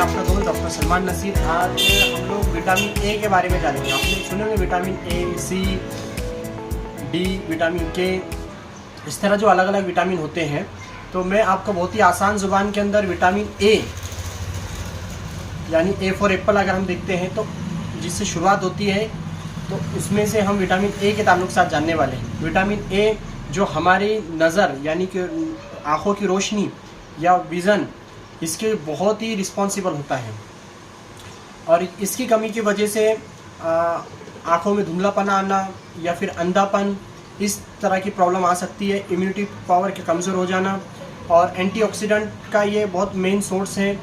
आपका दोस्त डॉक्टर सलमान नसीर। आज हम लोग विटामिन ए के बारे में जानेंगे। आपने सुने होंगे vitamin A, C, D, vitamin K, इस तरह जो अलग अलग विटामिन होते हैं। तो मैं आपको बहुत ही आसान ज़ुबान के अंदर विटामिन ए यानी ए फॉर एप्पल अगर हम देखते हैं तो जिससे शुरुआत होती है, तो उसमें से हम विटामिन ए के ताल्लुक साथ जानने वाले हैं। विटामिन ए जो हमारी नज़र यानी कि आँखों की रोशनी या विज़न, इसके बहुत ही रिस्पॉन्सिबल होता है और इसकी कमी की वजह से आँखों में धुंधलापना आना या फिर अंधापन, इस तरह की प्रॉब्लम आ सकती है। इम्यूनिटी पावर के कमज़ोर हो जाना और एंटीऑक्सीडेंट का ये बहुत मेन सोर्स है।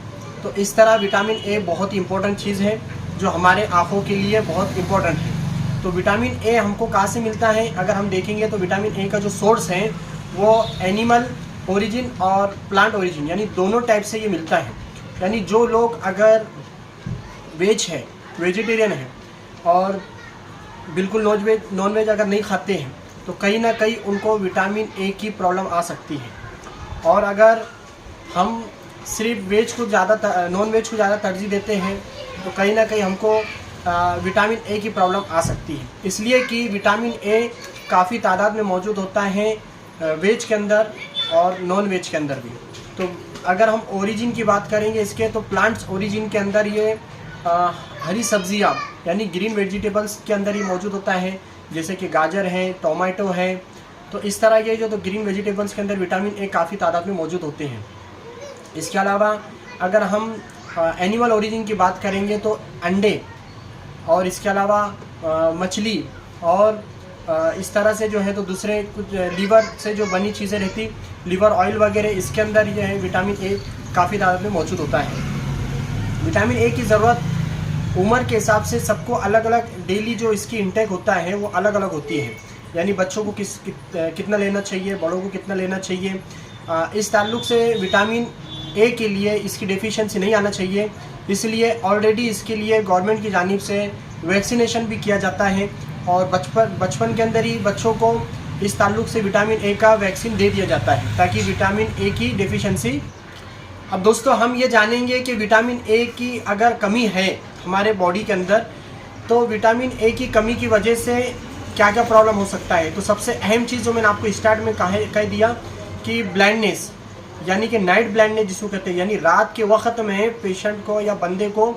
तो इस तरह विटामिन ए बहुत ही इम्पोर्टेंट चीज़ है जो हमारे आँखों के लिए बहुत इम्पोर्टेंट है। तो विटामिन ए हमको कहाँ से मिलता है अगर हम देखेंगे तो विटामिन ए का जो सोर्स है वो एनिमल ओरिजिन और प्लांट ओरिजिन यानी दोनों टाइप से ये मिलता है। यानी जो लोग अगर वेज है, वेजिटेरियन है और बिल्कुल नॉन वेज अगर नहीं खाते हैं तो कहीं ना कहीं उनको विटामिन ए की प्रॉब्लम आ सकती है। और अगर हम सिर्फ वेज को ज़्यादा नॉन वेज को ज़्यादा तरजीह देते हैं तो कहीं ना कहीं हमको विटामिन ए की प्रॉब्लम आ सकती है। इसलिए कि विटामिन ए काफ़ी तादाद में मौजूद होता है वेज के अंदर और नॉन वेज के अंदर भी। तो अगर हम ओरिजिन की बात करेंगे इसके, तो प्लांट्स ओरिजिन के अंदर ये हरी सब्जियां यानी ग्रीन वेजिटेबल्स के अंदर ही मौजूद होता है, जैसे कि गाजर है, टोमेटो है। तो इस तरह के जो तो ग्रीन वेजिटेबल्स के अंदर विटामिन ए काफ़ी तादाद में मौजूद होते हैं। इसके अलावा अगर हम एनिमल ओरिजिन की बात करेंगे तो अंडे और इसके अलावा मछली और इस तरह से जो है तो दूसरे कुछ लीवर से जो बनी चीज़ें रहती, लीवर ऑयल वगैरह, इसके अंदर जो है विटामिन ए काफ़ी तादाद में मौजूद होता है। विटामिन ए की ज़रूरत उम्र के हिसाब से सबको अलग अलग डेली जो इसकी इंटेक होता है वो अलग अलग होती है। यानी बच्चों को कितना लेना चाहिए, बड़ों को कितना लेना चाहिए, इस ताल्लुक से विटामिन ए के लिए इसकी डेफिशिएंसी नहीं आना चाहिए। इसलिए ऑलरेडी इसके लिए गवर्नमेंट की जानिब से वैक्सीनेशन भी किया जाता है और बचपन के अंदर ही बच्चों को इस ताल्लुक से विटामिन ए का वैक्सीन दे दिया जाता है ताकि विटामिन ए की डेफिशिएंसी। अब दोस्तों हम ये जानेंगे कि विटामिन ए की अगर कमी है हमारे बॉडी के अंदर तो विटामिन ए की कमी की वजह से क्या क्या प्रॉब्लम हो सकता है। तो सबसे अहम चीज़ जो मैंने आपको स्टार्ट में कह दिया कि ब्लाइंडनेस यानी कि नाइट ब्लाइंडनेस जिसको कहते हैं, यानी रात के वक्त में पेशेंट को या बंदे को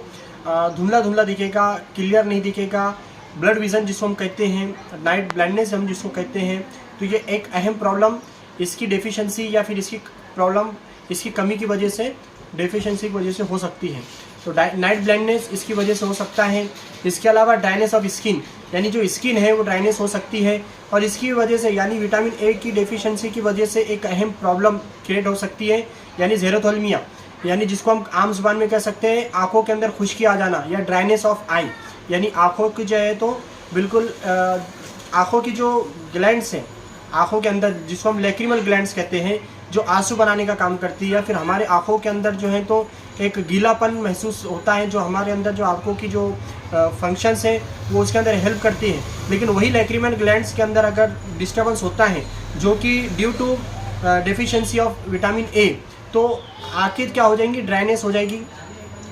धुंधला धुंधला दिखेगा, क्लियर नहीं दिखेगा, ब्लड विज़न जिसको हम कहते हैं, नाइट ब्लाइंडनेस हम जिसको कहते हैं। तो ये एक अहम प्रॉब्लम इसकी डेफिशिएंसी या फिर इसकी प्रॉब्लम इसकी कमी की वजह से, डेफिशिएंसी की वजह से हो सकती है। तो नाइट ब्लाइंडनेस इसकी वजह से हो सकता है। इसके अलावा ड्राइनेस ऑफ स्किन यानी जो स्किन है वो ड्राइनेस हो सकती है और इसकी वजह से यानी विटामिन ए की डेफिशिएंसी की वजह से एक अहम प्रॉब्लम क्रिएट हो सकती है यानी ज़ेरोथोल्मिया, यानी जिसको हम आम जुबान में कह सकते हैं आँखों के अंदर खुश्की आ जाना या ड्राइनेस ऑफ आई, यानी आँखों की जो है तो बिल्कुल आँखों की जो ग्लैंड्स हैं आँखों के अंदर जिसको हम लैक्रिमल ग्लैंड्स कहते हैं, जो आंसू बनाने का काम करती है या फिर हमारे आँखों के अंदर जो है तो एक गीलापन महसूस होता है जो हमारे अंदर जो आँखों की जो फंक्शंस है वो उसके अंदर हेल्प करती है। लेकिन वही लैक्रिमल ग्लैंड्स के अंदर अगर डिस्टर्बेंस होता है जो कि due to deficiency of vitamin A, तो आखिर क्या हो जाएंगी, ड्राइनेस हो जाएगी,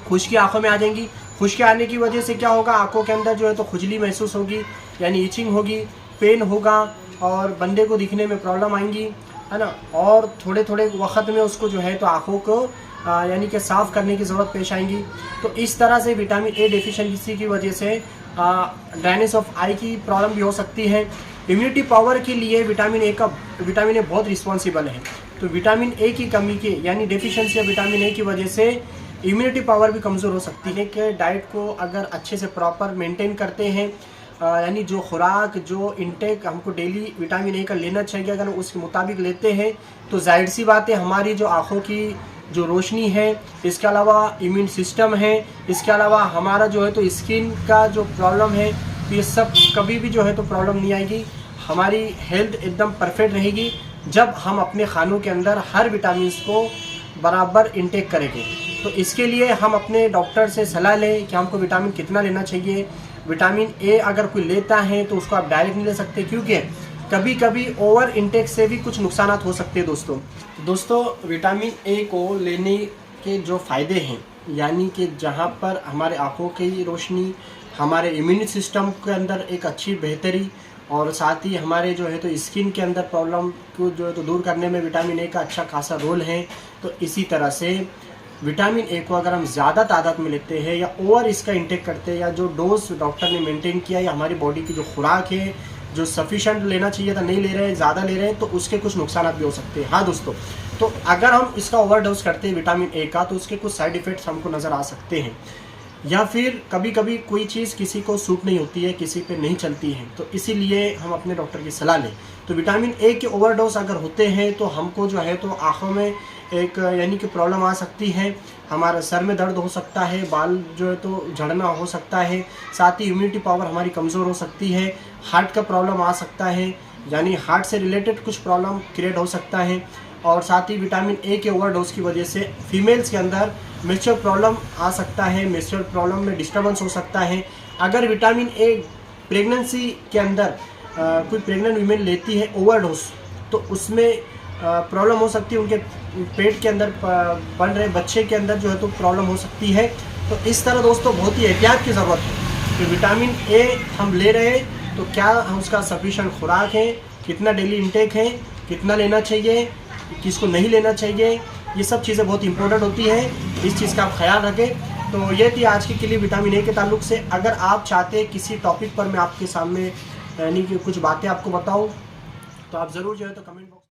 खुश्की आँखों में आ जाएंगी। खुश्की आने की वजह से क्या होगा, आँखों के अंदर जो है तो खुजली महसूस होगी यानी इचिंग होगी, पेन होगा और बंदे को दिखने में प्रॉब्लम आएंगी, है ना। और थोड़े थोड़े वक्त में उसको जो है तो आँखों को यानी कि साफ़ करने की ज़रूरत पेश आएंगी। तो इस तरह से विटामिन ए डेफिशिएंसी की वजह से ड्राइनेस ऑफ आई की प्रॉब्लम भी हो सकती है। इम्यूनिटी पावर के लिए विटामिन ए बहुत रिस्पॉन्सिबल है। तो विटामिन ए की कमी की यानी डेफिशिएंसी ऑफ विटामिन ए की वजह से इम्यूनिटी पावर भी कमज़ोर हो सकती है। कि डाइट को अगर अच्छे से प्रॉपर मेंटेन करते हैं यानी जो खुराक जो इंटेक हमको डेली विटामिन ए का लेना चाहिए, अगर हम उसके मुताबिक लेते हैं तो जाहिर सी बात है हमारी जो आँखों की जो रोशनी है, इसके अलावा इम्यून सिस्टम है, इसके अलावा हमारा जो है तो स्किन का जो प्रॉब्लम है, तो ये सब कभी भी जो है तो प्रॉब्लम नहीं आएगी। हमारी हेल्थ एकदम परफेक्ट रहेगी जब हम अपने खानों के अंदर हर विटामिन को बराबर इंटेक करेंगे। तो इसके लिए हम अपने डॉक्टर से सलाह लें कि हमको विटामिन कितना लेना चाहिए। विटामिन ए अगर कोई लेता है तो उसको आप डायरेक्ट नहीं ले सकते क्योंकि कभी कभी ओवर इंटेक से भी कुछ नुकसान हो सकते हैं। दोस्तों विटामिन ए को लेने के जो फ़ायदे हैं, यानी कि जहाँ पर हमारे आँखों की रोशनी, हमारे इम्यून सिस्टम के अंदर एक अच्छी बेहतरी, और साथ ही हमारे जो है तो स्किन के अंदर प्रॉब्लम को जो है तो दूर करने में विटामिन ए का अच्छा खासा रोल है। तो इसी तरह से विटामिन ए को अगर हम ज़्यादा तादाद में लेते हैं या ओवर इसका इंटेक करते हैं, या जो डोज डॉक्टर ने मेंटेन किया या हमारी बॉडी की जो खुराक है जो सफिशेंट लेना चाहिए था नहीं ले रहे हैं, ज़्यादा ले रहे हैं, तो उसके कुछ नुकसान भी हो सकते हैं। हाँ दोस्तों, तो अगर हम इसका ओवरडोज करते हैं विटामिन ए का, तो उसके कुछ साइड इफ़ेक्ट्स हमको नज़र आ सकते हैं। या फिर कभी कभी कोई चीज़ किसी को सूट नहीं होती है, किसी पे नहीं चलती है, तो इसीलिए हम अपने डॉक्टर की सलाह लें। तो विटामिन ए के ओवरडोज अगर होते हैं तो हमको जो है तो आँखों में एक यानी कि प्रॉब्लम आ सकती है, हमारा सर में दर्द हो सकता है, बाल जो है तो झड़ना हो सकता है, साथ ही इम्यूनिटी पावर हमारी कमज़ोर हो सकती है, हार्ट का प्रॉब्लम आ सकता है, यानी हार्ट से रिलेटेड कुछ प्रॉब्लम क्रिएट हो सकता है। और साथ ही विटामिन ए के ओवरडोज की वजह से फीमेल्स के अंदर मेंस्ट्रुअल प्रॉब्लम आ सकता है, मेंस्ट्रुअल प्रॉब्लम में डिस्टर्बेंस हो सकता है। अगर विटामिन ए प्रेगनेंसी के अंदर कोई प्रेग्नेंट वीमेन लेती है ओवरडोज, तो उसमें प्रॉब्लम हो सकती है, उनके पेट के अंदर बन रहे बच्चे के अंदर जो है तो प्रॉब्लम हो सकती है। तो इस तरह दोस्तों बहुत ही एहतियात की ज़रूरत है कि विटामिन ए हम ले रहे हैं तो क्या हम उसका सफिशेंट खुराक है, कितना डेली इंटेक है, कितना लेना चाहिए, किसको नहीं लेना चाहिए, ये सब चीज़ें बहुत इंपॉर्टेंट होती हैं। इस चीज़ का आप ख्याल रखें। तो ये थी आज की लिए विटामिन ए के ताल्लुक से। अगर आप चाहते हैं किसी टॉपिक पर मैं आपके सामने यानी कि कुछ बातें आपको बताऊं, तो आप ज़रूर जो है तो कमेंट बॉक्स